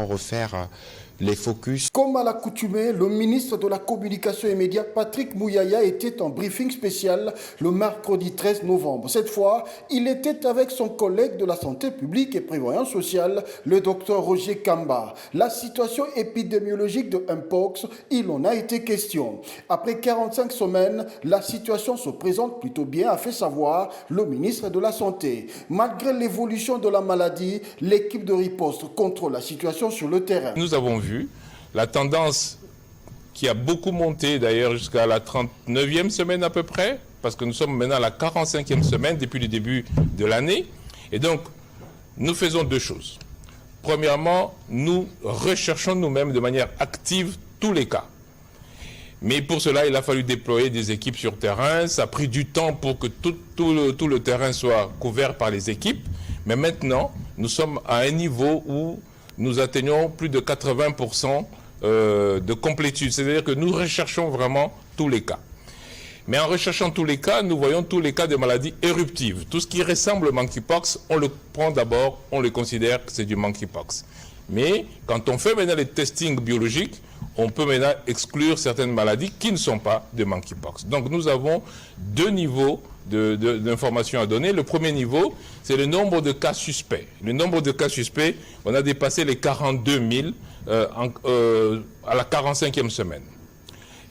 vraiment refaire les focus. Comme à l'accoutumée, le ministre de la Communication et Médias, Patrick Mouyaya, était en briefing spécial le mercredi 13 novembre. Cette fois, il était avec son collègue de la Santé publique et Prévoyance sociale, le docteur Roger Kamba. La situation épidémiologique de Mpox, il en a été question. Après 45 semaines, la situation se présente plutôt bien, a fait savoir le ministre de la Santé. Malgré l'évolution de la maladie, l'équipe de riposte contrôle la situation sur le terrain. Nous avons vu la tendance qui a beaucoup monté d'ailleurs jusqu'à la 39e semaine à peu près, parce que nous sommes maintenant à la 45e semaine depuis le début de l'année. Et donc, nous faisons deux choses. Premièrement, nous recherchons nous-mêmes de manière active tous les cas. Mais pour cela, il a fallu déployer des équipes sur terrain. Ça a pris du temps pour que tout le terrain soit couvert par les équipes. Mais maintenant, nous sommes à un niveau où nous atteignons plus de 80% de complétude. C'est-à-dire que nous recherchons vraiment tous les cas. Mais en recherchant tous les cas, nous voyons tous les cas de maladies éruptives. Tout ce qui ressemble au monkeypox, on le prend d'abord, on le considère que c'est du monkeypox. Mais quand on fait maintenant les testings biologiques, on peut maintenant exclure certaines maladies qui ne sont pas de monkeypox. Donc nous avons deux niveaux d'informations à donner. Le premier niveau, c'est le nombre de cas suspects. Le nombre de cas suspects, on a dépassé les 42 000 à la 45e semaine.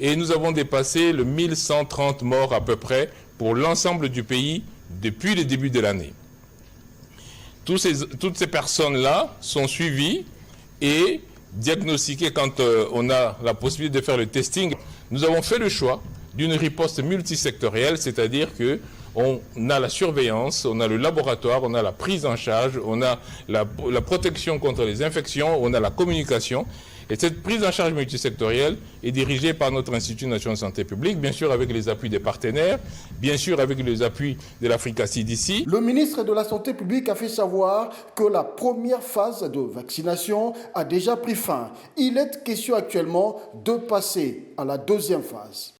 Et nous avons dépassé le 1130 morts à peu près pour l'ensemble du pays depuis le début de l'année. Toutes ces personnes-là sont suivies et diagnostiquées quand on a la possibilité de faire le testing. Nous avons fait le choix d'une riposte multisectorielle, c'est-à-dire qu'on a la surveillance, on a le laboratoire, on a la prise en charge, on a la protection contre les infections, on a la communication. Et cette prise en charge multisectorielle est dirigée par notre Institut national de santé publique, bien sûr avec les appuis des partenaires, bien sûr avec les appuis de l'Africa CDC. Le ministre de la Santé publique a fait savoir que la première phase de vaccination a déjà pris fin. Il est question actuellement de passer à la deuxième phase.